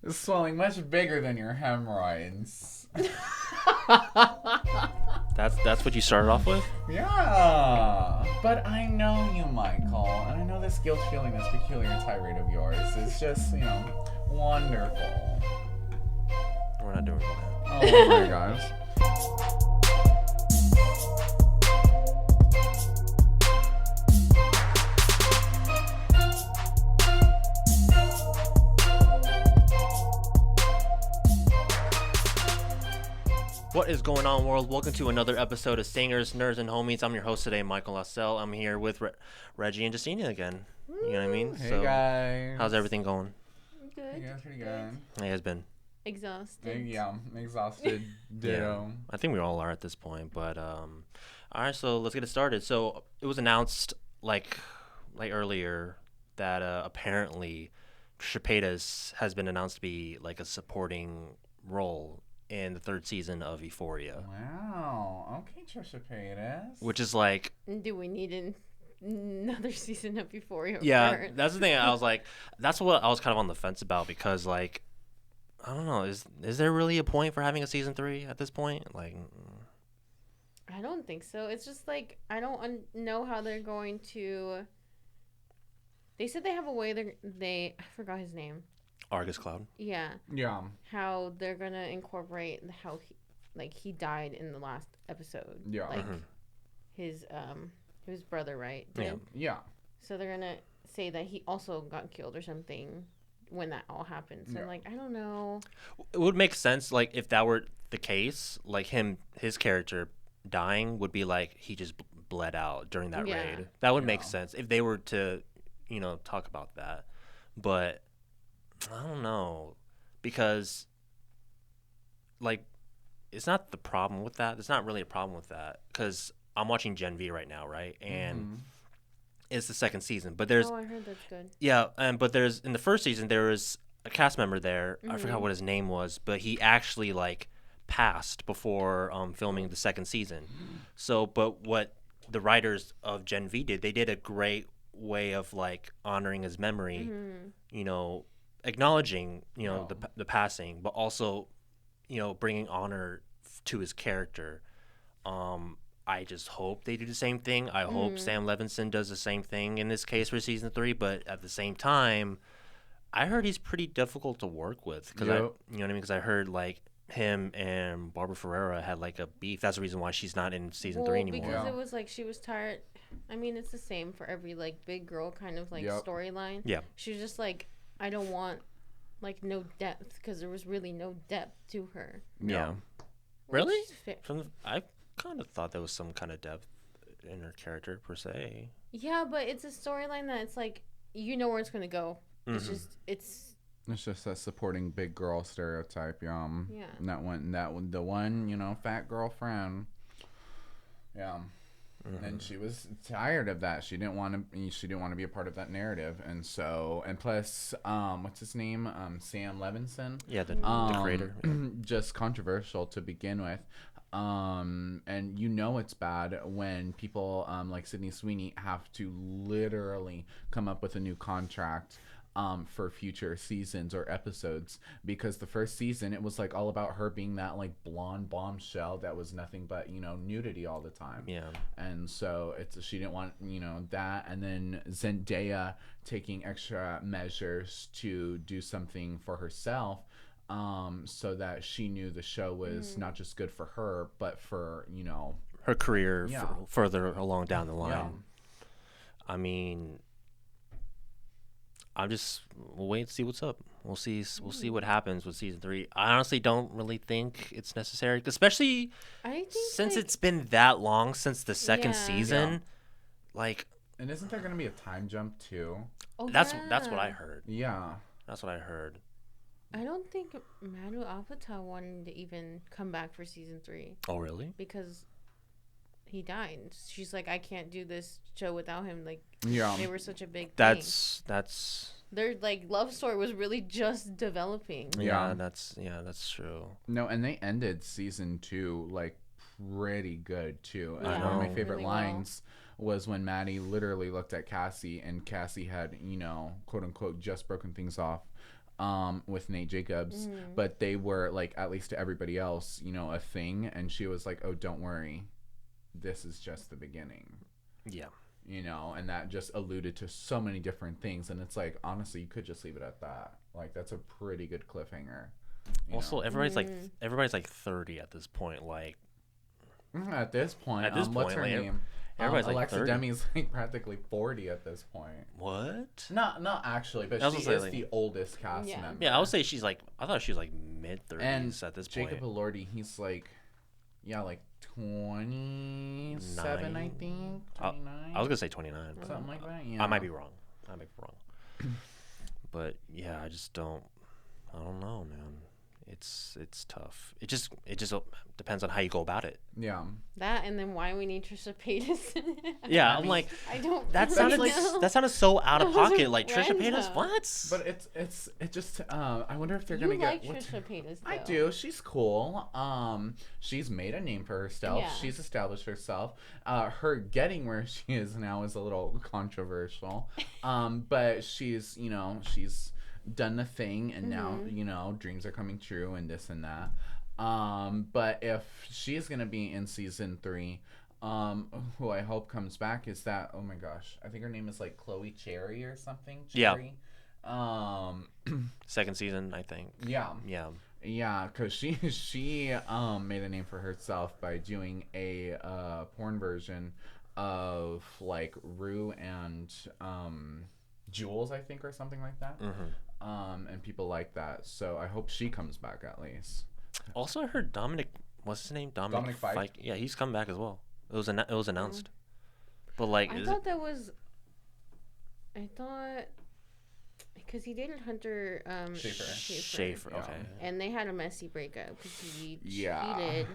It's swelling much bigger than your hemorrhoids. That's what you started off with? Yeah. But I know you, Michael, and I know this guilt feeling, this peculiar tirade of yours is just, wonderful. We're not doing that. Oh my gosh. What is going on, world? Welcome to another episode of Singers, Nerds, and Homies. I'm your host today, Michael Lausell. I'm here with Reggie and Jesstina again. You know what I mean? Hey, guys. How's everything going? Good. Yeah, pretty good. It has been. Exhausted. Yeah, exhausted. Ditto. Yeah, I think we all are at this point. But all right, so let's get it started. So it was announced like earlier that apparently Trisha Paytas has been announced to be like a supporting role in the third season of Euphoria. Wow. Okay, Trisha Paytas. Which is like... Do we need another season of Euphoria? Yeah, that's the thing. I was like... That's what I was kind of on the fence about because, like... I don't know. Is there really a point for having a season 3 at this point? Like... I don't think so. It's just like... I don't know how they're going to... They said they have a way they... I forgot his name. Argus Cloud. Yeah. Yeah. How they're gonna incorporate how he died in the last episode. Yeah. Like his brother, right? Yeah. So they're gonna say that he also got killed or something when that all happened. So I'm like, I don't know. It would make sense, like, if that were the case, like his character dying would be like he just bled out during that raid. That would make sense if they were to, talk about that. But I don't know, because, like, it's not the problem with that. There's not really a problem with that, because I'm watching Gen V right now, right? And it's the second season, but there's... Oh, I heard that's good. Yeah, but there's... In the first season, there was a cast member there. I forgot what his name was, but he actually, like, passed before filming the second season. So, but what the writers of Gen V did, they did a great way of, like, honoring his memory, acknowledging the passing, but also bringing honor to his character. I just hope they do the same thing. I hope Sam Levinson does the same thing in this case for season 3, but at the same time I heard he's pretty difficult to work with because because I heard like him and Barbie Ferreira had like a beef. That's the reason why she's not in season 3 anymore. Because it was like she was tired. I mean, it's the same for every like big girl kind of like storyline. Yeah. She was just like, I don't want like no depth, because there was really no depth to her. Yeah. Really? I kind of thought there was some kind of depth in her character per se. Yeah, but it's a storyline that it's like you know where it's going to go. It's just it's just that supporting big girl stereotype. Yeah. The one fat girlfriend. Yeah. And she was tired of that. She didn't want to be a part of that narrative. And plus, what's his name? Sam Levinson. Yeah, the creator. Just controversial to begin with. And it's bad when people like Sydney Sweeney have to literally come up with a new contract for future seasons or episodes, because the first season it was like all about her being that like blonde bombshell that was nothing but nudity all the time. Yeah. And so she didn't want that, and then Zendaya taking extra measures to do something for herself, so that she knew the show was not just good for her but for her career further along down the line. Yeah. I mean, we'll wait and see what's up. We'll see what happens with season 3. I honestly don't really think it's necessary, especially since it's been that long since the second season. Yeah. Like, and isn't there going to be a time jump too? Oh, that's what I heard. Yeah, that's what I heard. I don't think Manu Apatow wanted to even come back for season 3. Oh, really? Because he died. She's like, I can't do this show without him. Like, they were such a big thing. That's their like love story was really just developing. Yeah, that's true. No, and they ended season 2 like pretty good too. And one of my favorite lines was when Maddie literally looked at Cassie, and Cassie had quote unquote just broken things off with Nate Jacobs, but they were like, at least to everybody else, you know, a thing. And she was like, oh, don't worry, this is just the beginning. Yeah. You know, and that just alluded to so many different things. And it's like, honestly, you could just leave it at that. Like, that's a pretty good cliffhanger. Also, everybody's like 30 at this point. Like, at this point, what's her name? Everybody's like Alexa 30. Demi's like practically 40 at this point. What? Not actually, but she is the oldest cast member. Yeah, I would say I thought she was like mid-30s at this point. Jacob Elordi, he's like, like 27, I think. 29. I was gonna say 29. Something like that. Yeah. I might be wrong. But yeah, I don't know, man. It's tough. It just depends on how you go about it. Yeah. That, and then why we need Trisha Paytas. Yeah, I'm like, I don't. That sounded so out of pocket. Like Trisha Paytas, what? But it just I wonder if they're you gonna like get. Trisha Paytas, though. I do. She's cool. She's made a name for herself. Yeah. She's established herself. Her getting where she is now is a little controversial. But she's done the thing, and now dreams are coming true, and this and that. But if she's gonna be in season 3, who I hope comes back is that, oh my gosh, I think her name is like Chloe Cherry or something. Cherry. Yeah. Second season, I think. Yeah. Yeah. Yeah, because she made a name for herself by doing a porn version of like Rue and Jules, I think, or something like that. And people like that, so I hope she comes back at least. Also, I heard Dominic, what's his name? Dominic Fike. Yeah, he's coming back as well. It was announced. But like, I thought because he dated Hunter Schafer. Okay. And they had a messy breakup because he cheated.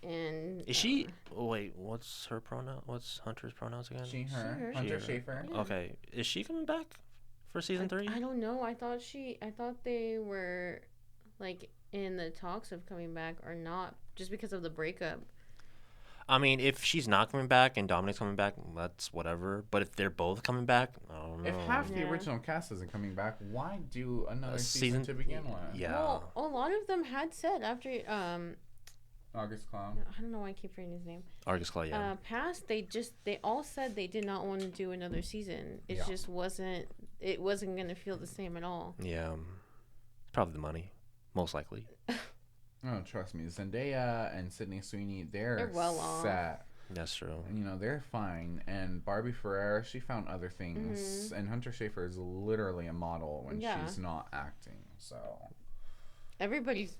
And is she? Wait, what's her pronoun? What's Hunter's pronouns again? She, her. Hunter Schafer. Yeah. Okay, is she coming back for season 3? I don't know. I thought they were like in the talks of coming back or not, just because of the breakup. I mean, if she's not coming back and Dominic's coming back, that's whatever. But if they're both coming back, I don't know. If half the original cast isn't coming back, why do another season to begin with? Yeah. Well, a lot of them had said after August Clown. I don't know why I keep forgetting his name. August Clown, yeah. They all said they did not want to do another season. It just wasn't going to feel the same at all. Yeah. Probably the money, most likely. Oh, trust me, Zendaya and Sydney Sweeney, they're well off. set. That's true. They're fine. And Barbie Ferreira, she found other things. And Hunter Schafer is literally a model when she's not acting. So everybody's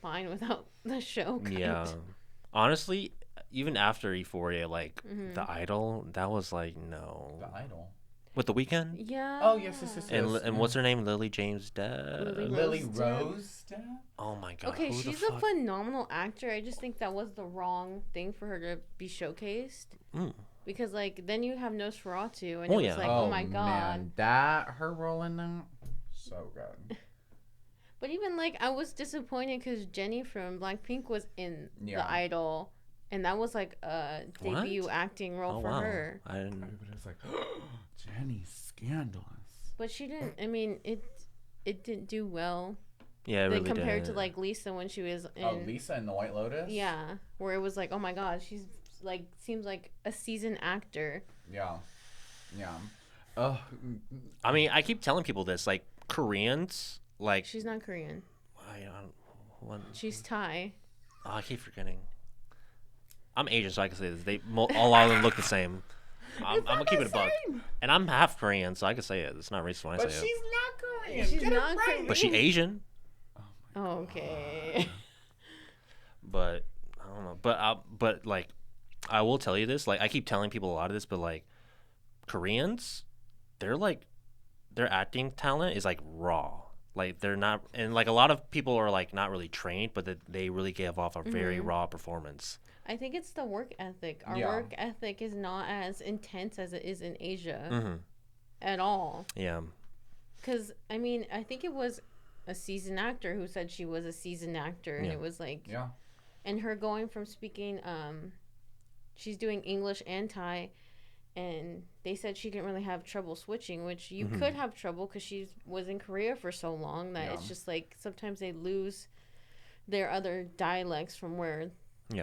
fine without the show. Yeah. Honestly, even after Euphoria, like The Idol, that was like no. The Idol. With The Weeknd? Yeah. Oh, yes. And what's her name? Lily James Depp? Lily Rose Depp? Oh, my God. Okay, she's a phenomenal actor. I just think that was the wrong thing for her to be showcased. Because, like, then you have Nosferatu, and it was like, oh, my God. Man, her role in that, so good. But even, like, I was disappointed because Jenny from Blackpink was in The Idol. And that was, like, a debut acting role for her. I didn't. Everybody was like, Jenny's scandalous. But she didn't. I mean, it didn't do well. Yeah, it really compared to like Lisa when she was in. Lisa in The White Lotus. Yeah, where it was like, oh my God, she's like seems like a seasoned actor. Yeah. Oh. I mean, I keep telling people this, like Koreans, like she's not Korean. She's Thai. Oh, I keep forgetting. I'm Asian, so I can say this. A lot of them look the same. I'm gonna keep it a buck, and I'm half Korean, so I can say it. It's not racist when I say it. But she's not Korean. She's not Korean. But she's Asian. Oh, okay. But I don't know. But like, I will tell you this. Like, I keep telling people a lot of this, but like, Koreans, their acting talent is like raw. Like they're not, and like a lot of people are like not really trained, but they really give off a very raw performance. I think it's the work ethic. Our work ethic is not as intense as it is in Asia at all. Yeah. Because, I mean, I think it was a seasoned actor who said she was a seasoned actor. And it was like... Yeah. And her going from speaking... she's doing English and Thai. and they said she didn't really have trouble switching, which you could have trouble because she was in Korea for so long that it's just like sometimes they lose their other dialects from where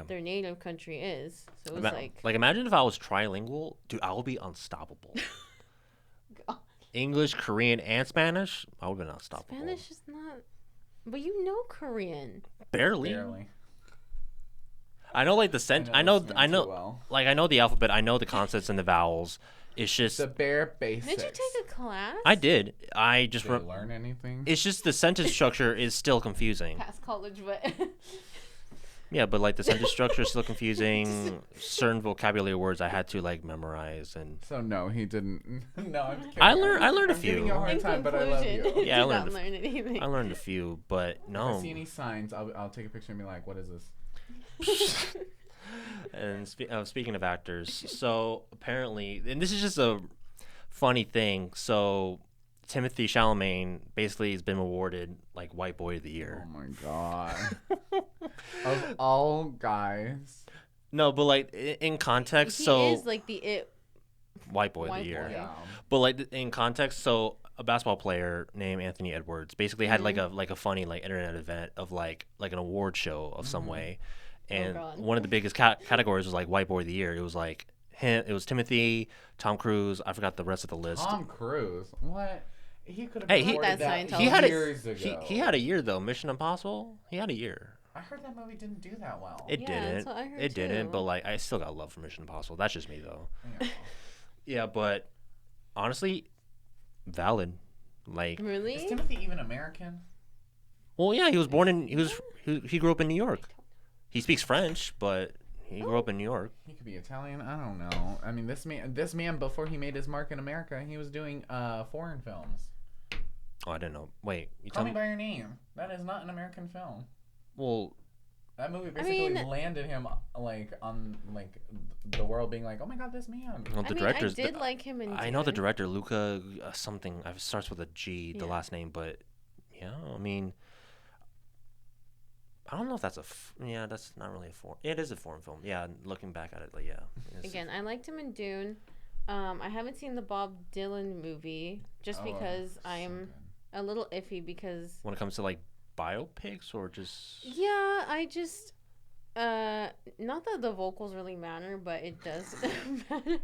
their native country is. So it was like imagine if I was trilingual, dude, I would be unstoppable. English, Korean, and Spanish, I would have been unstoppable. Spanish is not, but you know Korean. Barely. I know like I know well. Like I know the alphabet, I know the consonants and the vowels. It's just the bare basics. Did you take a class? I did. I just did you learn anything? It's just the sentence structure is still confusing. Past college, but yeah, but like the sentence structure is still confusing. Certain vocabulary words I had to like memorize, and so no, he didn't. No, I'm kidding. I learned a few. I'm giving you a hard time, but I love you. Yeah, I learned a few, but no. If I see any signs, I'll take a picture and be like, "What is this?" And speaking of actors, so apparently, and this is just a funny thing. So Timothée Chalamet basically has been awarded like White Boy of the Year. Oh my god! Of all guys. No, but like in context, he so is like the White Boy of the Year. Yeah. But like in context, so a basketball player named Anthony Edwards basically had like a funny like internet event of like an award show of some way, and one of the biggest categories was like White Boy of the Year. It was like him. It was Timothy, Tom Cruise. I forgot the rest of the list. Tom Cruise. What? He could have awarded that years ago. He had a year though. Mission Impossible. He had a year. I heard that movie didn't do that well. It didn't. That's what I heard it didn't. too. But like, I still got love for Mission Impossible. That's just me though. Yeah. Yeah, but honestly, valid. Like, really? Is Timothy even American? Well, yeah, he was born in. He grew up in New York. He speaks French, but he grew up in New York. He could be Italian. I don't know. I mean, this man before he made his mark in America, he was doing foreign films. Oh, I didn't know. Wait, you Call Me by Your Name. That is not an American film. Well, that movie basically landed him like on like the world being like, oh my god, this man. Well, the director's. I did like him in. I know the director, Luca something. It starts with a G, the last name, but yeah, I mean, I don't know if that's that's not really a foreign. It is a foreign film. Yeah, looking back at it, like Again, I liked him in Dune. I haven't seen the Bob Dylan movie just because I'm a little iffy because when it comes to like biopics or just I just not that the vocals really matter, but it does matter.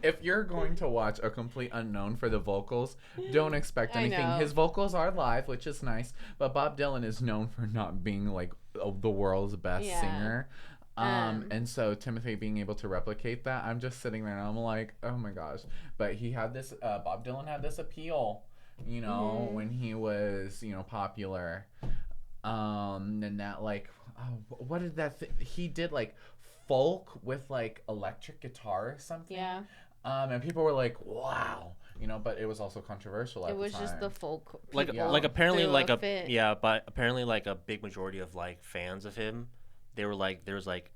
If you're going to watch a complete unknown for the vocals, don't expect anything. His vocals are live, which is nice, but Bob Dylan is known for not being like the world's best singer. And so Timothée being able to replicate that, I'm just sitting there and I'm like, oh my gosh. But he had this Bob Dylan had this appeal, you know, when he was, you know, popular. And that like what did that he did like folk with like electric guitar or something. Yeah. And people were like, wow, you know, but it was also controversial at the time. It was just the folk like apparently like but apparently like a big majority of like fans of him, they were like there was like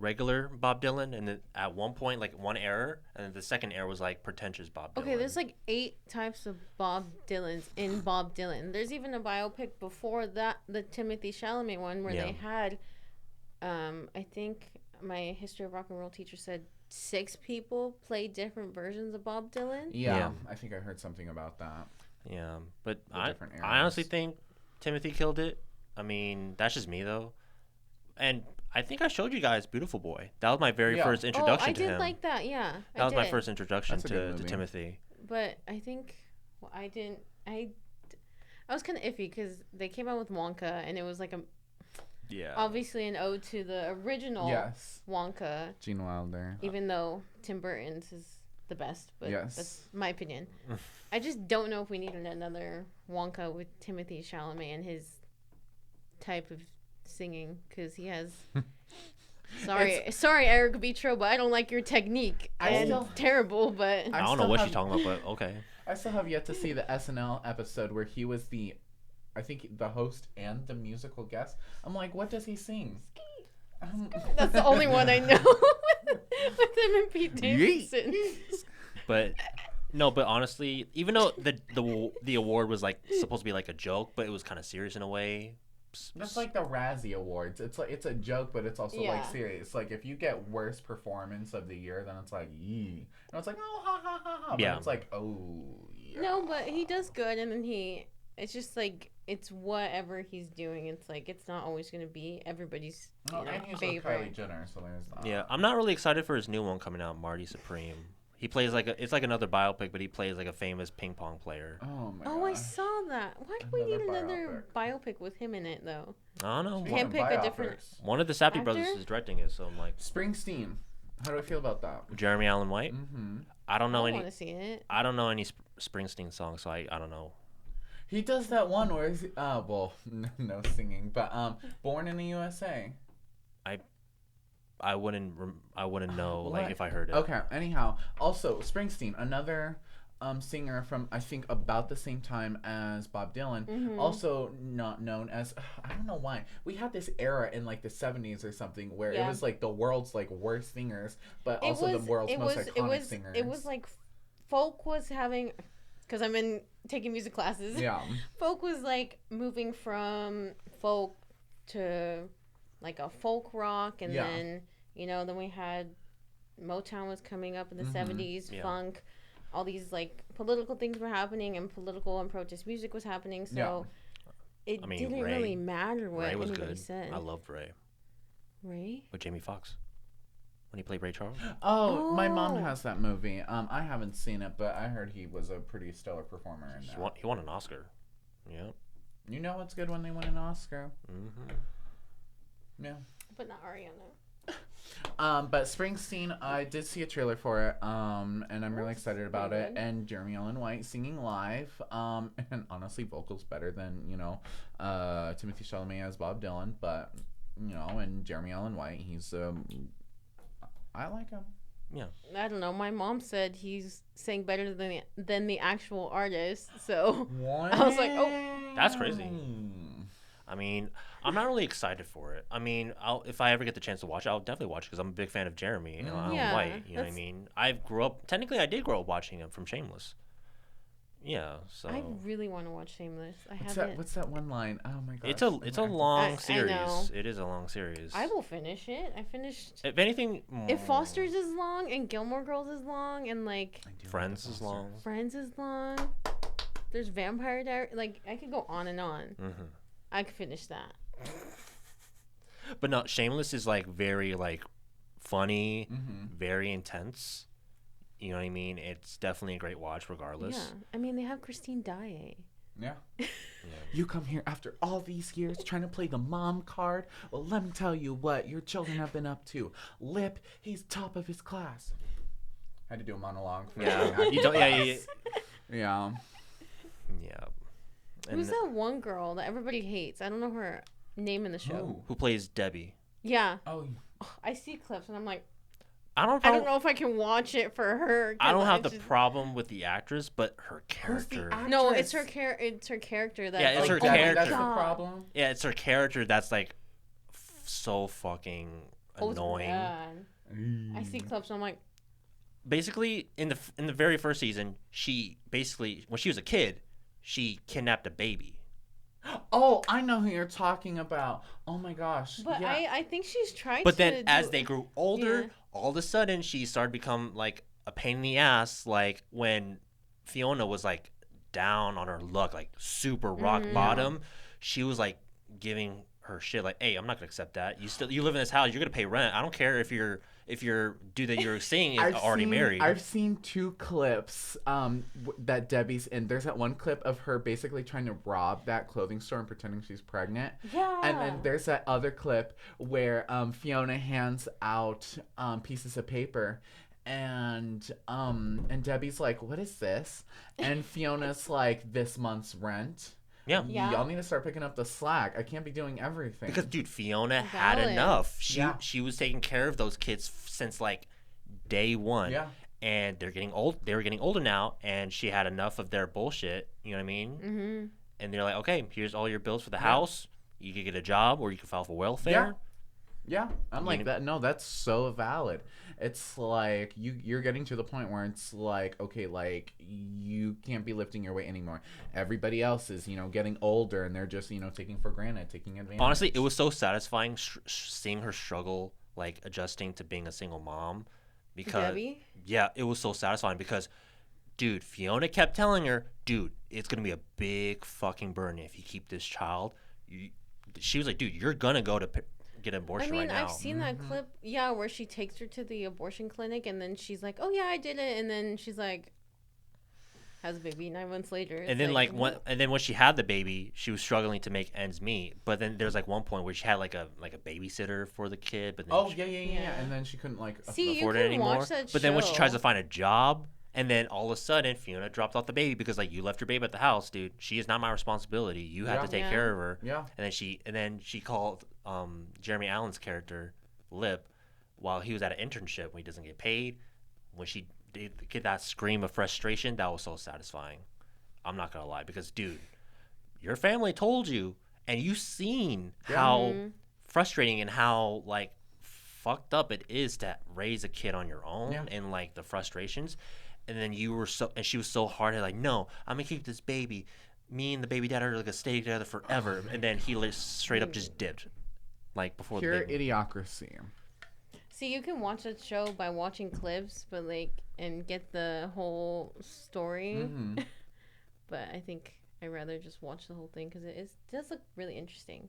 regular Bob Dylan, and then at one point like one era, and then the second era was like pretentious Bob Dylan. Okay, there's like 8 types of Bob Dylans in Bob Dylan. There's even a biopic before that, the Timothée Chalamet one, where they had I think my history of rock and roll teacher said 6 people play different versions of Bob Dylan. Yeah, I think I heard something about that. Yeah, but I honestly think Timothée killed it. I mean, that's just me though. And I think I showed you guys Beautiful Boy. That was my very first introduction to him. I did like that, yeah. That was my first introduction to Timothée. But I think I was kind of iffy because they came out with Wonka, and it was like obviously an ode to the original Wonka. Gene Wilder. Even though Tim Burton's is the best, but that's my opinion. I just don't know if we needed another Wonka with Timothée Chalamet and his type of singing, because he has sorry Eric Vitro, but I don't like your technique. Terrible, but I don't know what she's talking about, but okay. I still have yet to see the SNL episode where he was I think the host and the musical guest. I'm like, what does he sing? That's the only one I know. With him and Pete Davidson. But honestly, even though the award was like supposed to be like a joke, but it was kind of serious in a way. That's like the Razzie Awards. It's like it's a joke, but it's also like serious. Like if you get worst performance of the year, then it's like yee. And it's like oh ha ha ha ha. But it's like oh yeah. No, but he does good, and then it's just like it's whatever he's doing. It's like it's not always gonna be everybody's and he's favorite. Kylie Jenner, so there's that. Yeah, I'm not really excited for his new one coming out, Marty Supreme. He plays it's like another biopic, but he plays like a famous ping pong player. Oh my. Oh, I saw that. Why do we need another biopic with him in it though? I don't know. Can't pick a different. One of the Safdie brothers is directing it, so I'm like. Springsteen. How do I feel about that? Jeremy Allen White. Mm-hmm. I don't know I any. want to see it. I don't know any Springsteen songs, so I don't know. He does that one where he's, well, no singing, but Born in the USA. I wouldn't know like if I heard it. Okay. Anyhow, also Springsteen, another singer from I think about the same time as Bob Dylan, also not known as I don't know why we had this era in like the 70s or something where it was like the world's like worst singers, but also the world's most iconic singers. It was like folk was having. Because I'm taking music classes. Yeah. Folk was like moving from folk to like a folk rock. And then, then we had Motown was coming up in the 70s, funk. All these like political things were happening and political and protest music was happening. So it didn't really matter what anybody said. I loved Ray. Ray? With Jamie Foxx. When he played Ray Charles? Oh, my mom has that movie. I haven't seen it, but I heard he was a pretty stellar performer in that. He won an Oscar. Yeah. You know what's good when they win an Oscar? Mm-hmm. Yeah. But not Ariana. But Springsteen, I did see a trailer for it, and I'm really excited about it. And Jeremy Allen White singing live, and honestly, vocals better than Timothée Chalamet as Bob Dylan, but and Jeremy Allen White, he's I like him. Yeah. I don't know. My mom said he's sang better than the actual artist. So what? I was like, oh, that's crazy. I mean, I'm not really excited for it. I mean, if I ever get the chance to watch it, I'll definitely watch it because I'm a big fan of Jeremy and Allen White. You know what I mean? I did grow up watching him from Shameless. Yeah, so I really want to watch Shameless. What's that one line? Oh my gosh. It's a long series. I know. It is a long series. I will finish it. I finished. If anything, if Foster's is long and Gilmore Girls is long and like Friends is long. Friends is long. There's Vampire Diaries. Like I could go on and on. Mm-hmm. I could finish that. But no, Shameless is like very like funny, very intense. You know what I mean? It's definitely a great watch regardless. Yeah. I mean, they have Christine Daae. Yeah. You come here after all these years trying to play the mom card? Well, let me tell you what your children have been up to. Lip, he's top of his class. I had to do a monologue. Yeah. Yeah. Who's that one girl that everybody hates? I don't know her name in the show. Who plays Debbie? Yeah. Oh. I see clips and I'm like, I don't know if I can watch it for her. I don't have the problem with the actress, but her character. No, it's her character that. Yeah, it's her character. character. That's the problem. Yeah, it's her character that's like so fucking annoying. I see clips and I'm like. Basically, in the very first season, she basically when she was a kid, she kidnapped a baby. Oh, I know who you're talking about. Oh my gosh. But yeah. I think she's tried But then as they grew older, all of a sudden she started to become like a pain in the ass. Like when Fiona was like down on her luck, like super rock bottom, she was like giving her shit like, hey, I'm not gonna accept that. You live in this house, you're gonna pay rent. I don't care if your dude that you're seeing is already married. I've seen two clips that Debbie's in. There's that one clip of her basically trying to rob that clothing store and pretending she's pregnant. Yeah. And then there's that other clip where Fiona hands out pieces of paper. And Debbie's like, what is this? And Fiona's like, this month's rent. Yeah. Y'all need to start picking up the slack. I can't be doing everything. Because, dude, Fiona had enough. She was taking care of those kids since, like, day one. Yeah. And they're getting old. They were getting older now, and she had enough of their bullshit. You know what I mean? Mm-hmm. And they're like, okay, here's all your bills for the house. You could get a job, or you could file for welfare. Yeah, I'm like that. No, that's so valid. It's like you're getting to the point where it's like, okay, like you can't be lifting your weight anymore. Everybody else is, getting older and they're just, taking for granted, taking advantage. Honestly, it was so satisfying seeing her struggle, like adjusting to being a single mom, because Debbie? Yeah, it was so satisfying because, dude, Fiona kept telling her, dude, it's gonna be a big fucking burden if you keep this child. She was like, dude, you're gonna go to get an abortion right now. I've seen that clip, where she takes her to the abortion clinic and then she's like, oh yeah, I did it, and then she's like, has a baby 9 months later. It's and then when she had the baby, she was struggling to make ends meet. But then there's like one point where she had like a babysitter for the kid. But then and then she couldn't afford it anymore. But then when she tries to find a job, and then all of a sudden Fiona dropped off the baby because like, you left your baby at the house, dude. She is not my responsibility. You have to take care of her. Yeah. And then she called Jeremy Allen's character Lip while he was at an internship when he doesn't get paid. When she did get that scream of frustration, that was so satisfying. I'm not gonna lie, because dude, your family told you, and you've seen how frustrating and how like fucked up it is to raise a kid on your own, and like the frustrations. And then she was so hard-headed, like, no, I'm gonna keep this baby. Me and the baby dad are gonna stay together forever. And then he straight up just dipped, like before pure the baby. Idiocracy. See, you can watch that show by watching clips, but and get the whole story. But I think I'd rather just watch the whole thing because it does look really interesting.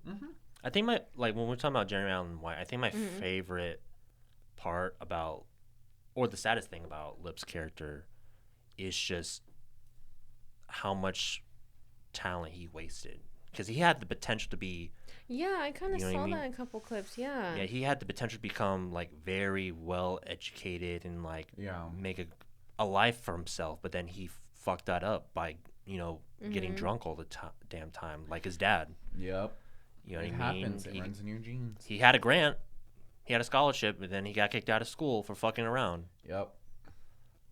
I think when we're talking about Jeremy Allen White, I think my favorite part about, or the saddest thing about Lip's character, is just how much talent he wasted, because he had the potential to be. Yeah, I kind of saw that in a couple clips. Yeah. Yeah, he had the potential to become like very well educated and like make a life for himself, but then he fucked that up by getting drunk all the damn time, like his dad. Yep. You know what I mean? Happens. It runs in your genes. He had a grant, he had a scholarship, but then he got kicked out of school for fucking around. Yep.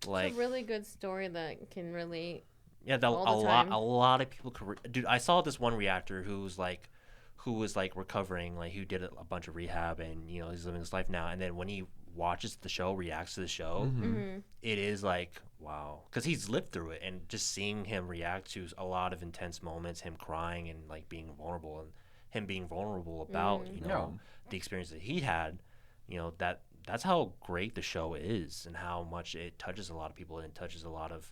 Like, it's a really good story that can really. Yeah, a lot of people could. Dude, I saw this one reactor who was like recovering, like who did a bunch of rehab, and he's living his life now. And then when he watches the show, reacts to the show, it is like, wow, because he's lived through it, and just seeing him react to a lot of intense moments, him crying and like being vulnerable, and him being vulnerable about the experience that he had, that's how great the show is, and how much it touches a lot of people, and it touches a lot of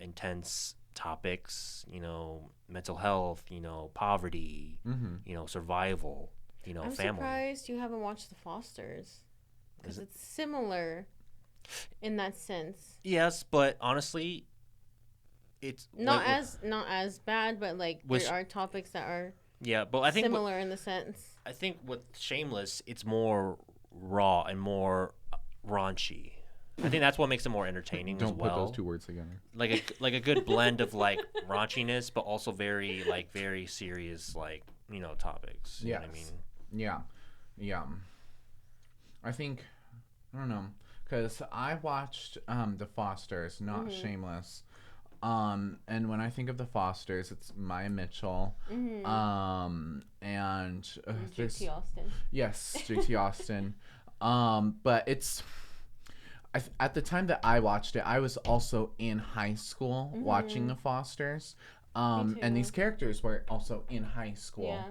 intense topics, mental health, poverty, survival, I'm family. surprised you haven't watched The Fosters, because it's similar in that sense. Yes, but honestly, it's not as bad, but like there are topics that are but I think similar in the sense. I think with Shameless, it's more raw and more raunchy. I think that's what makes it more entertaining as well. Don't put those two words together. Like a good blend of like raunchiness, but also very serious topics. You know what I mean? Yeah. I think, I don't know, because I watched The Fosters, not Shameless. And when I think of The Fosters, it's Maya Mitchell, and JT Austin. Yes, JT Austin. But it's. At the time that I watched it, I was also in high school watching The Fosters. And these characters were also in high school.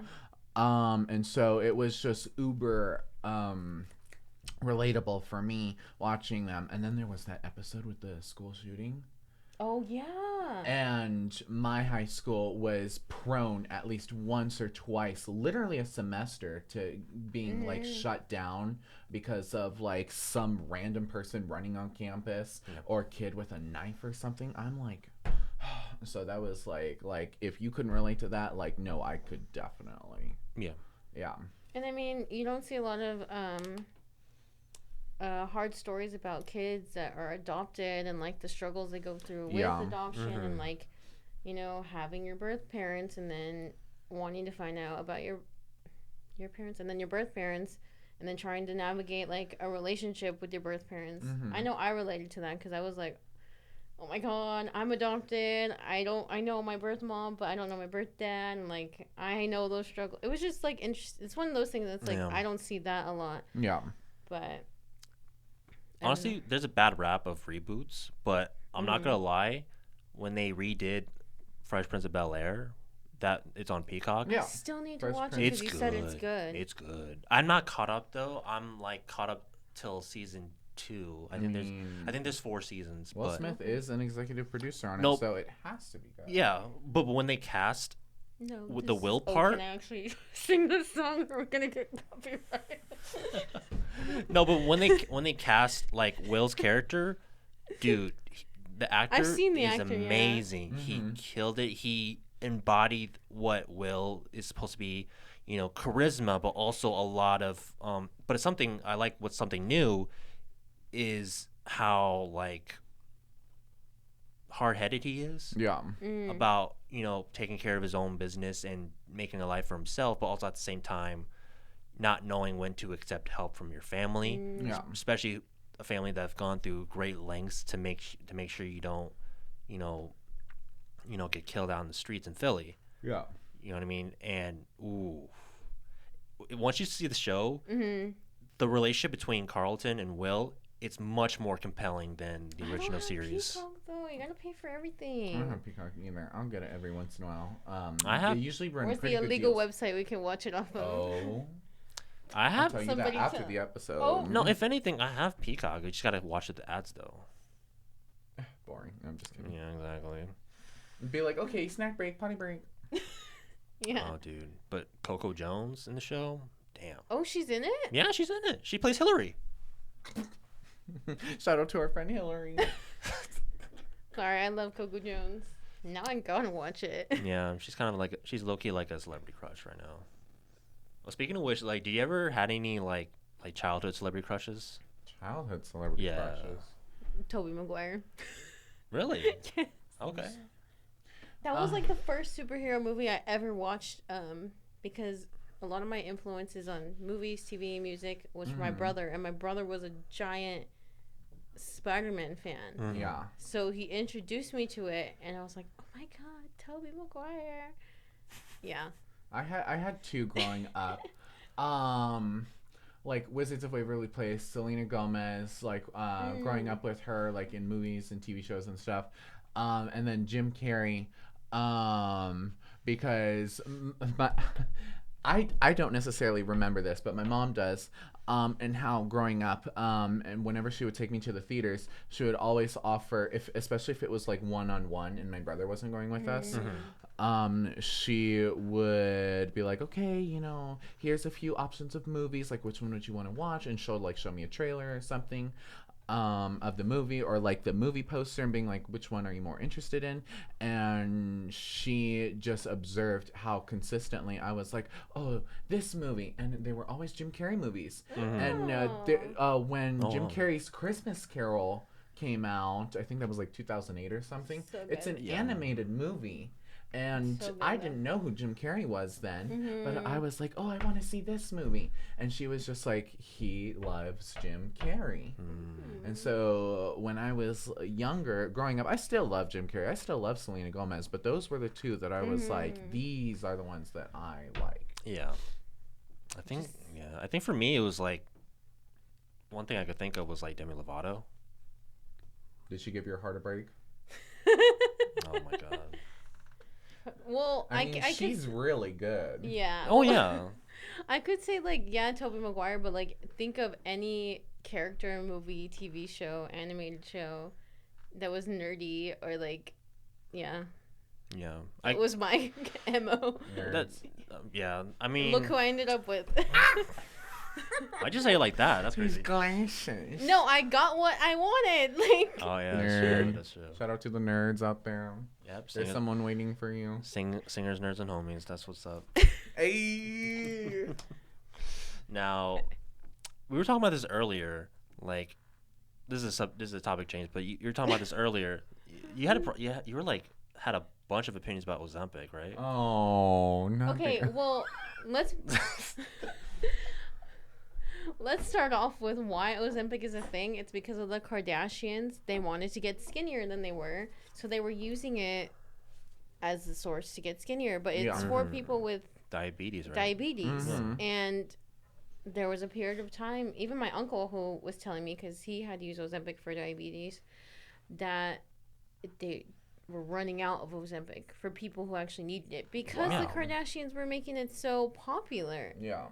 Yeah. And so it was just uber relatable for me watching them. And then there was that episode with the school shooting. Oh, yeah. And my high school was prone at least once or twice, literally a semester, to being like shut down because of like some random person running on campus or kid with a knife or something. I'm like, so that was like if you couldn't relate to that, like, no, I could definitely. Yeah. And I mean, you don't see a lot of hard stories about kids that are adopted and like the struggles they go through with adoption and like having your birth parents and then wanting to find out about your parents and then your birth parents and then trying to navigate like a relationship with your birth parents. I know I related to that because I was like oh my god, I'm adopted. I know my birth mom, but I don't know my birth dad. And like, I know those struggles. It was just like interesting. It's one of those things that's like, I don't see that a lot. Yeah. But honestly, there's a bad rap of reboots, but I'm not gonna lie, when they redid Fresh Prince of Bel-Air, that it's on Peacock. I still need to watch it because you said it's good. It's good. I'm not caught up though. I'm like caught up till season 2. I think there's 4 seasons. Will Smith is an executive producer on it, so it has to be good. Yeah, but when they cast with the Will part, can I actually sing this song or we're gonna get copyright? No, but when they cast like Will's character, dude, the actor is amazing. Yeah. He killed it. He embodied what Will is supposed to be, charisma, but also a lot of but it's something I like. What's something new is how like hard-headed he is. Yeah. About taking care of his own business and making a life for himself, but also at the same time not knowing when to accept help from your family. Yeah. Especially a family that's gone through great lengths to make sure you don't get killed out in the streets in Philly. Yeah. You know what I mean? And once you see the show, the relationship between Carlton and Will, it's much more compelling than the original series. Peacock, though. You gotta pay for everything. I don't have Peacock either. I'll get it every once in a while. I have. They usually run Where's the illegal website we can watch it off of? Oh. I have. I'll tell you that after the episode. Oh. No, if anything, I have Peacock. You just gotta watch the ads though. Boring. I'm just kidding. Yeah, exactly. Be like, okay, snack break, potty break. Yeah. Oh, dude. But Coco Jones in the show, damn. Oh, she's in it? Yeah, she's in it. She plays Hillary. Shout out to our friend Hillary. Sorry, I love Coco Jones. Now I'm gonna watch it. Yeah, she's kind of like she's low key like a celebrity crush right now. Well, speaking of which, like, do you ever had any like childhood celebrity crushes? Childhood celebrity crushes. Tobey Maguire. Really? Yes. Okay. That was like the first superhero movie I ever watched. Because a lot of my influences on movies, TV, music was from my brother, and my brother was a giant Spider-Man fan. Yeah. So he introduced me to it, and I was like, "Oh my god, Tobey Maguire!" Yeah. I had 2 growing up. Like Wizards of Waverly Place, Selena Gomez, like growing up with her like in movies and TV shows and stuff. And then Jim Carrey, because I don't necessarily remember this, but my mom does. And how growing up, and whenever she would take me to the theaters, she would always offer, especially if it was like one-on-one and my brother wasn't going with us, she would be like, okay, here's a few options of movies, like which one would you want to watch? And she'll like show me a trailer or something of the movie, or like the movie poster, and being like, which one are you more interested in? And she just observed how consistently I was like, oh, this movie, and they were always Jim Carrey movies. And when Jim Carrey's Christmas Carol came out, I think that was like 2008 or something. It's an animated movie. And I didn't know who Jim Carrey was then, but I was like, oh, I want to see this movie. And she was just like, he loves Jim Carrey. And so when I was younger, growing up, I still love Jim Carrey. I still love Selena Gomez, but those were the 2 that I was like, these are the ones that I like. Yeah. I think for me it was like, one thing I could think of was like Demi Lovato. Did she give your heart a break? Oh my god. Well, I mean, she's really good. Yeah. Oh yeah. I could say like, yeah, Tobey Maguire, but like think of any character, movie, TV show, animated show that was nerdy or like, yeah. Yeah. It was my MO. That's yeah. I mean, look who I ended up with. I just say it like that. That's crazy. Glasses. No, I got what I wanted. Like. Oh yeah, nerd. That's true. Shout out to the nerds out there. Yep. There's someone waiting for you. Singers, nerds, and homies. That's what's up. Hey. Now, we were talking about this earlier. Like, this is a topic change, but you were talking about this earlier. You had you were like had a bunch of opinions about Ozempic, right? Oh no. Okay, well, let's. let's start off with why Ozempic is a thing. It's because of the Kardashians. They wanted to get skinnier than they were, so they were using it as the source to get skinnier. But it's for people with diabetes, right? Diabetes, and there was a period of time. Even my uncle, who was telling me, because he had used Ozempic for diabetes, that they were running out of Ozempic for people who actually needed it because the Kardashians were making it so popular. Yeah.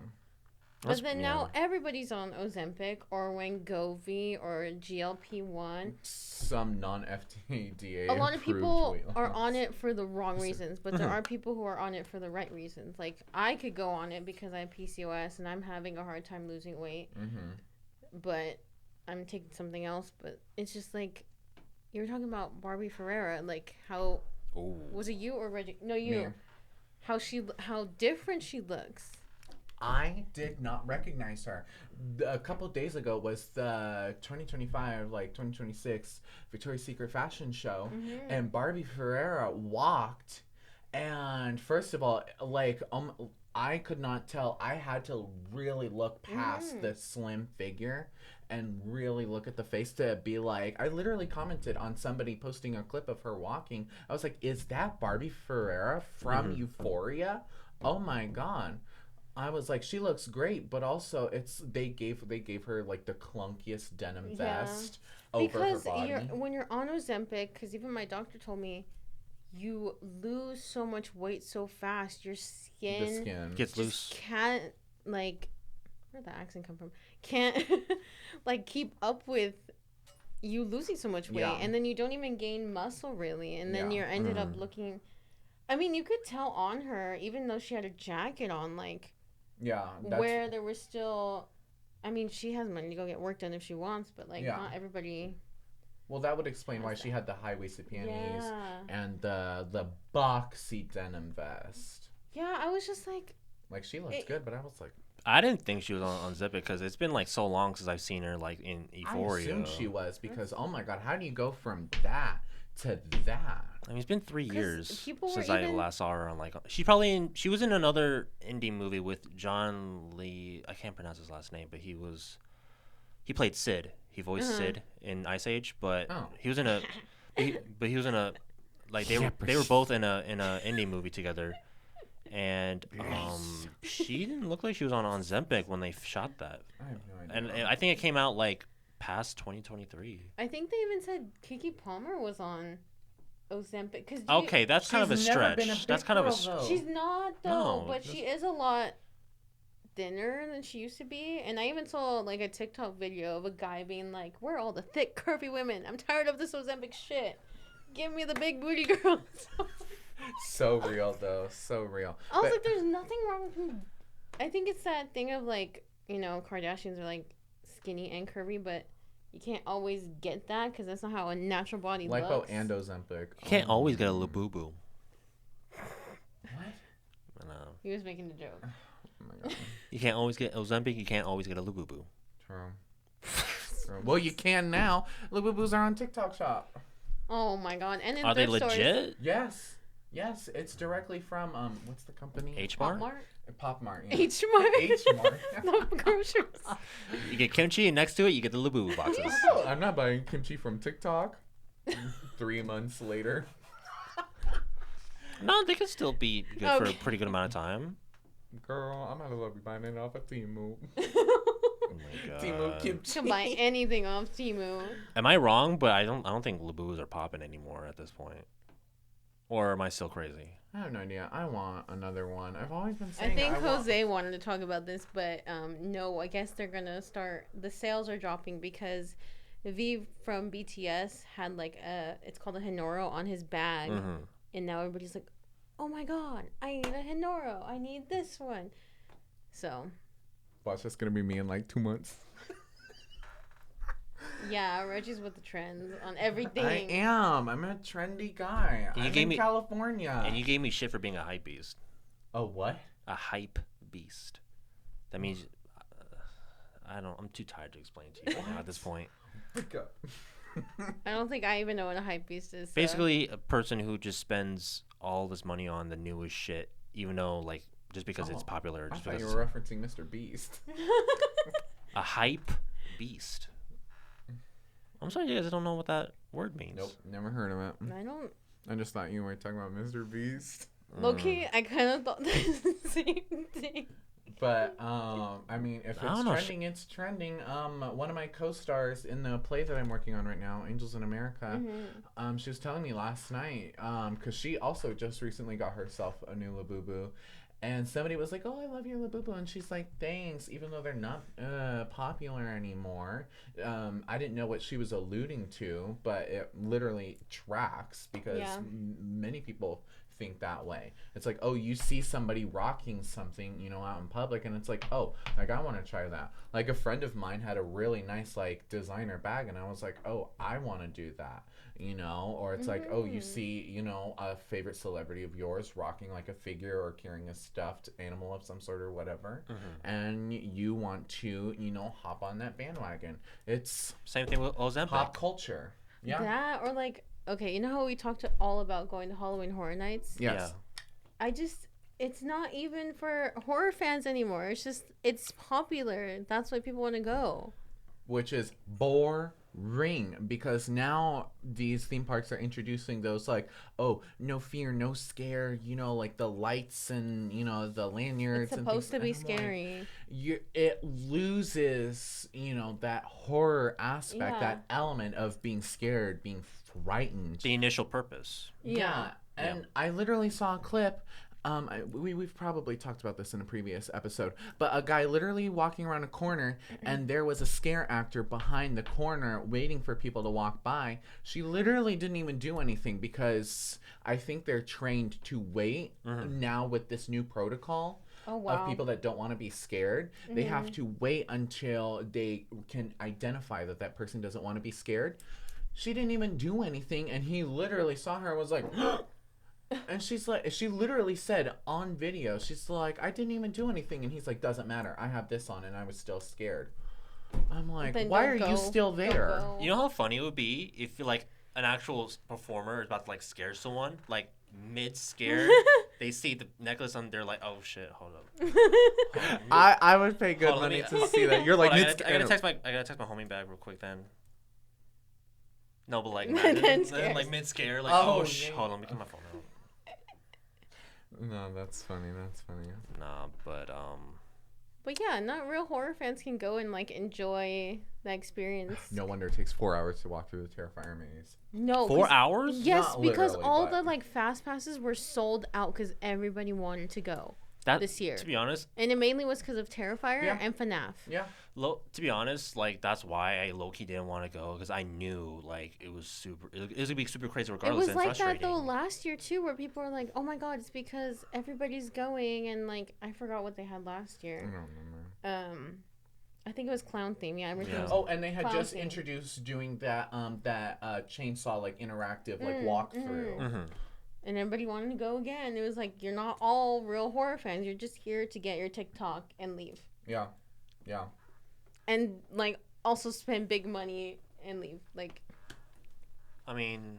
But then now everybody's on Ozempic or Wegovy or GLP-1. Some non-FDA. A lot of people are on it for the wrong reasons, but there are people who are on it for the right reasons. Like, I could go on it because I have PCOS and I'm having a hard time losing weight. But I'm taking something else. But it's just like, you were talking about Barbie Ferreira. Like, how... Was it you or Reggie? No, you. Me. How different she looks. I did not recognize her. A couple days ago was the 2025, 2026 Victoria's Secret fashion show, and Barbie Ferreira walked. And first of all, I could not tell. I had to really look past the slim figure and really look at the face to be like, I literally commented on somebody posting a clip of her walking. I was like, is that Barbie Ferreira from Euphoria? Oh my God. I was like, she looks great, but also they gave her like the clunkiest denim vest over her body. Because when you're on Ozempic, because even my doctor told me, you lose so much weight so fast, your skin gets loose. Can't where'd the accent come from? Can't keep up with you losing so much weight, and then you don't even gain muscle really, and then you're ended up looking. I mean, you could tell on her, even though she had a jacket on, where there was still, I mean, she has money to go get work done if she wants, but not everybody. Well, that would explain why she had the high-waisted panties and the boxy denim vest. Yeah, I was just like she looked good, but I was like, I didn't think she was on Zip It because it's been so long since I've seen her in Euphoria. I assumed she was because oh my God, how do you go from that to that? I mean, it's been 3 years since I last saw her on she was in another indie movie with John Lee. I can't pronounce his last name, but he played Sid. He voiced Sid in Ice Age, but he was in a they were both in a indie movie together, and she didn't look like she was on Ozempic when they shot that. I have no idea. And I think it came out past 2023. I think they even said Keke Palmer was on Ozempic. Okay, that's kind of a stretch. That's kind of a. She's not though, but she is a lot thinner than she used to be. And I even saw a TikTok video of a guy being like, "Where are all the thick, curvy women? I'm tired of this Ozempic shit. Give me the big booty girls." So real though, so real. I was like, "There's nothing wrong with me." I think it's that thing of Kardashians are skinny and curvy, but you can't always get that because that's not how a natural body looks. Lipo and Ozempic. You can't always get a Lubu. What? I know. He was making a joke. Oh my God. You can't always get Ozempic. You can't always get a Lubu. True. Well, you can now. Lububus are on TikTok Shop. Oh my God! And are they legit? Yes. It's directly from what's the company? H Mart. Pop Mart. Yeah. H Mart. H Mart. No groceries. You get kimchi, and next to it, you get the Lubu boxes. I'm not buying kimchi from TikTok. 3 months later. No, they could still be good for a pretty good amount of time. Girl, I might as well be buying it off of Temu. Oh my God. Temu kimchi. You can buy anything off Temu. Am I wrong? But I don't think Lubus are popping anymore at this point. Or am I still crazy? I have no idea. I want another one. I've always been saying I think Jose wanted to talk about this, but no, I guess they're going to start. The sales are dropping because V from BTS had it's called a Hinoro on his bag. And now everybody's like, oh my God, I need a Hinoro. I need this one. So. Watch, that's going to be me in 2 months. Yeah, Reggie's with the trends on everything. I am. I'm a trendy guy. I'm in California. And you gave me shit for being a hype beast. A what? A hype beast. That means I'm too tired to explain to you now at this point. I don't think I even know what a hype beast is. So. Basically, a person who just spends all this money on the newest shit, even though just because it's popular. I thought you were referencing Mr. Beast. A hype beast. I'm sorry, you guys don't know what that word means. Nope, never heard of it. I don't. I just thought you were talking about Mr. Beast. Low-key, I kind of thought the same thing. But I mean, if it's trending, it's trending. One of my co-stars in the play that I'm working on right now, Angels in America, she was telling me last night, because she also just recently got herself a new Labubu, and somebody was like, "Oh, I love your Labubu," and she's like, "Thanks," even though they're not popular anymore. I didn't know what she was alluding to, but it literally tracks because many people think that way. It's like, oh, you see somebody rocking something, you know, out in public, and it's like, oh, like, I want to try that. Like, a friend of mine had a really nice, like, designer bag, and I was like, oh, I want to do that, you know? Or it's like, oh, you see, you know, a favorite celebrity of yours rocking, like, a figure or carrying a stuffed animal of some sort or whatever, and you want to, you know, hop on that bandwagon. It's same thing with Ozempic. Pop culture. Yeah. That, or, like, okay, you know how we talked all about going to Halloween Horror Nights? Yes. Yeah. It's not even for horror fans anymore. It's just, it's popular. That's why people want to go. Which is boring, because now these theme parks are introducing those, like, oh, no fear, no scare, you know, like the lights and, you know, the lanyards. It's supposed to be scary. Like, it loses, you know, that horror aspect, that element of being scared, being frightened. The initial purpose. Yeah. And I literally saw a clip. We've probably talked about this in a previous episode, but a guy literally walking around a corner, and there was a scare actor behind the corner waiting for people to walk by. She literally didn't even do anything, because I think they're trained to wait now with this new protocol. Of people that don't want to be scared. They have to wait until they can identify that that person doesn't want to be scared. She didn't even do anything, and he literally saw her and was like, and she's like, she literally said on video, she's like, I didn't even do anything, and he's like, doesn't matter, I have this on, and I was still scared. I'm like, why are you still there? You know how funny it would be if like an actual performer is about to like scare someone, like mid-scare, they see the necklace and they're like, oh shit, hold up. I would pay good money to see that. You're like, I gotta text my homie back real quick then. No, but like, like mid-scare, like, hold on, let me get my phone out. No, that's funny. Nah, but yeah, not real horror fans can go and like enjoy the experience. No wonder it takes 4 hours to walk through the Terrifier maze. No, 4 hours? Yes, not because all the like fast passes were sold out because everybody wanted to go this year. To be honest, and it mainly was because of Terrifier and FNAF. Yeah. To be honest, like that's why I low-key didn't want to go, because I knew like it was gonna be super crazy regardless. It was like that though last year too, where people were like, "Oh my god, it's because everybody's going," and like I forgot what they had last year. I don't remember. I think it was clown theme. Yeah, everything. Oh, and they had just introduced doing that chainsaw like interactive like walkthrough. And everybody wanted to go again. It was like, you're not all real horror fans. You're just here to get your TikTok and leave. Yeah. And like also spend big money and leave. Like, I mean,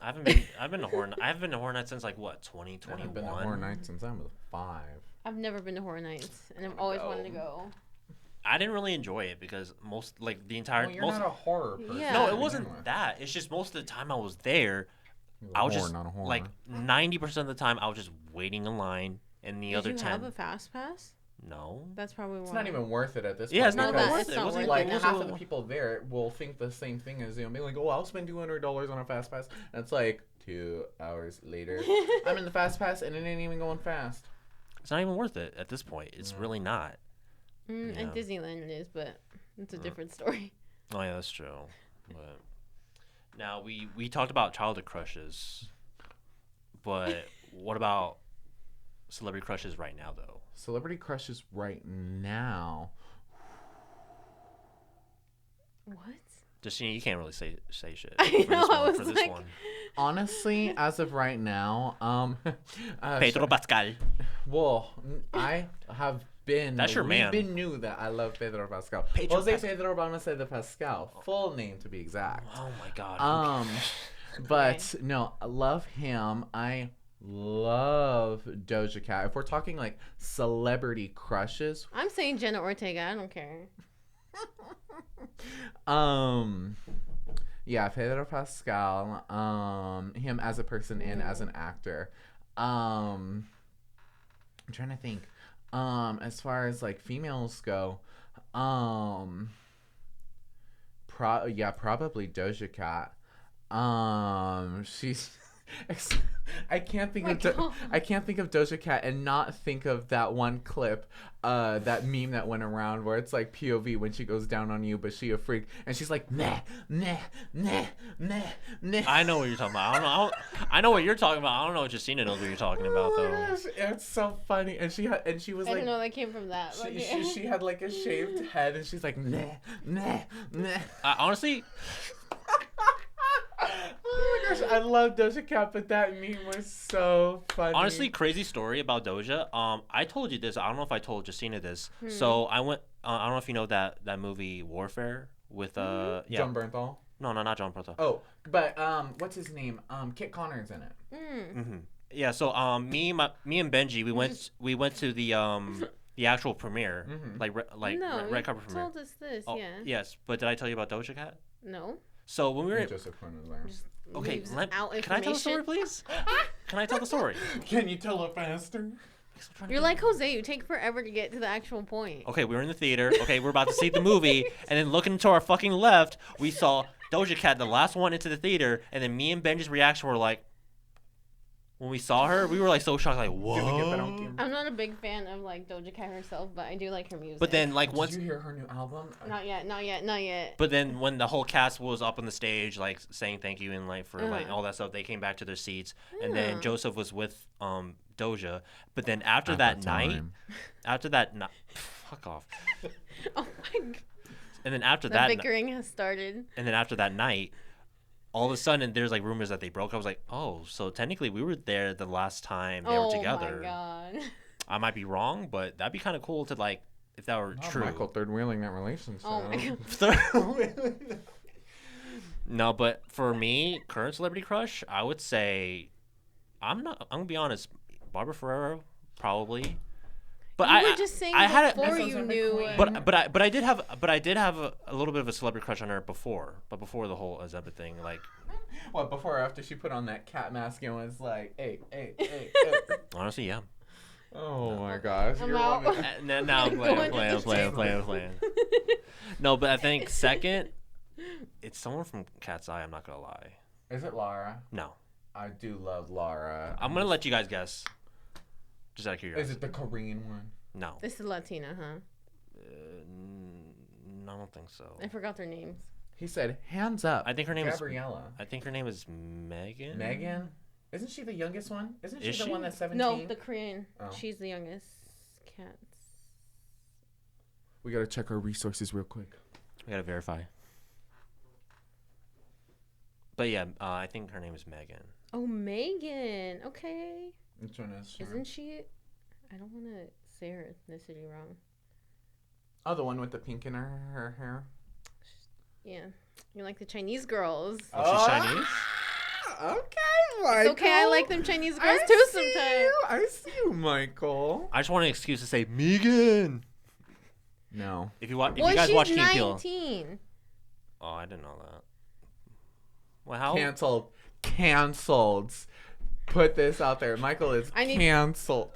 I've been to Horror Nights since like what, 2021? I've been to Horror Nights since I was 5. I've never been to Horror Nights, and I've always wanted to go. I didn't really enjoy it because the entire. Well, you're not a horror person. Yeah. No, it wasn't that. It's just most of the time I was there, I was just like 90% of the time I was just waiting in line, and the other 10. Did you have a fast pass? No. That's probably why. It's not even worth it at this point. Yeah, it's not worth it. It wasn't like half of the people there will think the same thing as you and be like, oh, I'll spend $200 on a fast pass. And it's like 2 hours later, I'm in the fast pass and it ain't even going fast. It's not even worth it at this point. It's really not. And Disneyland it is, but it's a different story. Oh yeah, that's true. But now we talked about childhood crushes, but what about celebrity crushes right now though? Celebrity crushes right now. What? Jesstina, you can't really say shit. I know. I was for this like... one. Honestly, as of right now, Pedro Pascal. Well, I have been. That's your man. We've been knew that I love Pedro Pascal. Pedro Balmaceda de Pascal, full name to be exact. Oh my god. But no, I love him. I love Doja Cat. If we're talking like celebrity crushes, I'm saying Jenna Ortega. I don't care. Yeah, Pedro Pascal, him as a person and as an actor. I'm trying to think. As far as like females go, probably Doja Cat. She's I can't think of Doja Cat and not think of that one clip, that meme that went around where it's like POV when she goes down on you, but she a freak and she's like nah nah nah nah nah. I know what you're talking about. I know what you're talking about. I don't know what Jesstina knows what you're talking about though. Gosh, it's so funny, and she was I like, didn't know that came from that. she had like a shaved head, and she's like nah nah nah. Honestly. Oh my gosh, I love Doja Cat, but that meme was so funny. Honestly, crazy story about Doja. I told you this. I don't know if I told Jesstina this. So I went. I don't know if you know that movie Warfare with John Bernthal. No, not John Bernthal. Oh, but what's his name? Kit Connor's in it. Mm-hmm. Yeah. So me and Benji, we went to the actual premiere, like red carpet premiere. Told us this, yeah. Yes, but did I tell you about Doja Cat? No. So when we were Joseph Quinn was there. okay, can I tell the story, please? Can I tell the story? Can you tell it faster? You're like Jose. You take forever to get to the actual point. Okay, we were in the theater. Okay, we're about to see the movie, and then looking to our fucking left, we saw Doja Cat, the last one into the theater, and then me and Benji's reaction were like, when we saw her, we were like so shocked, like, whoa. I'm not a big fan of like Doja Cat herself, but I do like her music. But then like once did you hear her new album? Not yet. But then when the whole cast was up on the stage, like saying thank you and like for like all that stuff, they came back to their seats, and then Joseph was with Doja. But then after that night, fuck off. Oh my god. And then after that bickering has started. And then after that night, all of a sudden there's like rumors that they broke. I was like, oh, so technically we were there the last time they were together. Oh my god. I might be wrong, but that'd be kind of cool to like if that were true. Michael third wheeling that relationship. Oh my god. No, but for me, current celebrity crush, I would say, I'm gonna be honest, Barbie Ferreira probably. But you were just saying before you knew. But I did have a little bit of a celebrity crush on her before the whole Ozempic thing, like. What, before or after she put on that cat mask and was like, hey. Honestly, yeah. Oh my gosh. I'm out. Now I'm playing. No, but I think second, it's someone from Cat's Eye. I'm not gonna lie. Is it Lara? No. I do love Lara. I'm gonna let you guys guess. Just out of curiosity. Is it the Korean one? No. This is Latina, huh? No, I don't think so. I forgot their names. He said, hands up. I think her name Gabriella. I think her name is Megan. Megan? Isn't she the youngest one? Isn't she the one that's 17? No, the Korean. Oh. She's the youngest. Cats. We gotta check our resources real quick. We gotta verify. But yeah, I think her name is Megan. Oh, Megan. Okay. Which one is she? Isn't she? I don't want to say her ethnicity wrong. Oh, the one with the pink in her hair? Yeah. You like the Chinese girls. Oh, she's Chinese? Okay, Michael. It's okay, I like them Chinese girls too sometimes. I see you, Michael. I just want an excuse to say Megan. No. If you guys watch Key and Peele. 19. Oh, I didn't know that. Well, how? Canceled. Put this out there. Michael is canceled.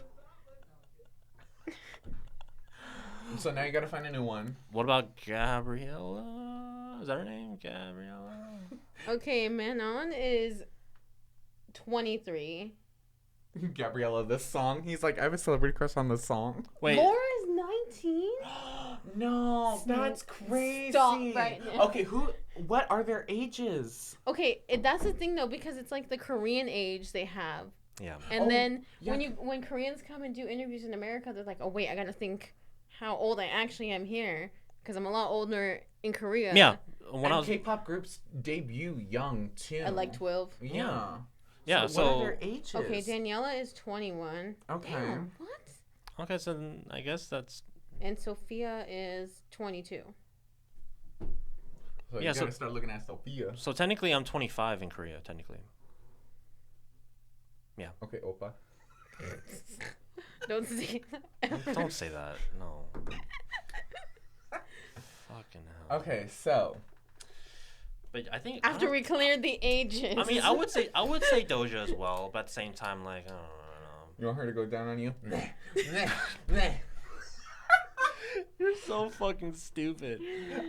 So now you gotta find a new one. What about Gabriella? Is that her name? Gabriella? Okay, Manon is 23. Gabriella, this song. He's like, I have a celebrity crush on this song. Wait. Laura is 19? No, that's crazy. Stop right now. Okay, what are their ages? Okay, that's the thing though, because it's like the Korean age they have. Yeah. And then when Koreans come and do interviews in America, they're like, oh wait, I gotta think how old I actually am here, because I'm a lot older in Korea. Yeah. K-pop groups debut young too. At like 12. Yeah. Yeah. So what are their ages? Okay, Daniela is 21. Okay. Damn, what? Okay, so then I guess that's. And Sophia is 22. So you gotta start looking at Sophia. So technically, I'm 25 in Korea. Technically. Yeah. Okay, Opa. Don't say that. Don't say that. No. Fucking hell. Okay, so. But I think After we cleared the ages. I mean, I would say Doja as well, but at the same time, like, I don't know. You want her to go down on you? You're so fucking stupid.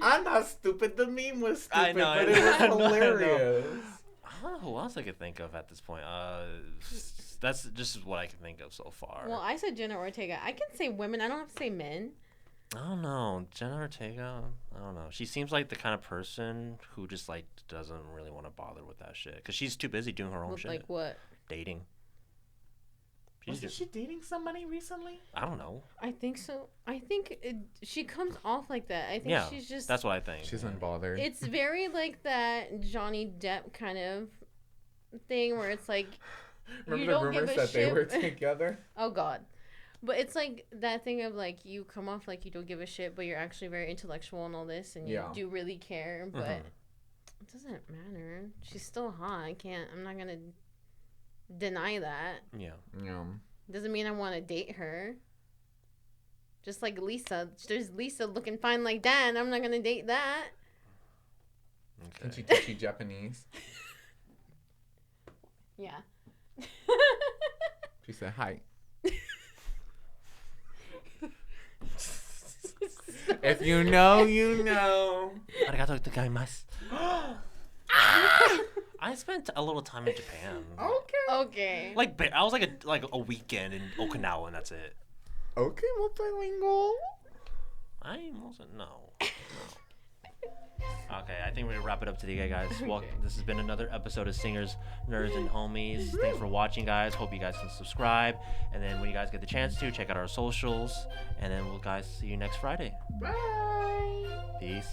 I'm not stupid. The meme was stupid, I know, but it was hilarious. I don't know who else I could think of at this point. That's just what I can think of so far. Well, I said Jenna Ortega. I can say women. I don't have to say men. I don't know. Jenna Ortega, I don't know. She seems like the kind of person who just, like, doesn't really want to bother with that shit. Because she's too busy doing her own shit. Like what? Dating. Wasn't she dating somebody recently? I don't know. I think so. I think she comes off like that. I think she's just... That's what I think. She's unbothered. It's very like that Johnny Depp kind of thing where it's like... Remember the rumors that they were together? Oh, God. But it's like that thing of like you come off like you don't give a shit, but you're actually very intellectual and all this, and you do really care, but it doesn't matter. She's still hot. I'm not going to deny that. Yeah. Doesn't mean I want to date her. Just like Lisa. There's Lisa looking fine like that, and I'm not going to date that. Okay. Can she teach you Japanese? Yeah. She said hi. If you know, you know. Arigato gozaimasu. I spent a little time in Japan. Okay. Like I was like a weekend in Okinawa, and that's it. Okay, multilingual. I wasn't. No. Okay, I think we're gonna wrap it up today, guys. Well, this has been another episode of Singers, Nerds, and Homies. Thanks for watching, guys. Hope you guys can subscribe, and then when you guys get the chance to, check out our socials, and then we'll guys see you next Friday. Bye. Peace.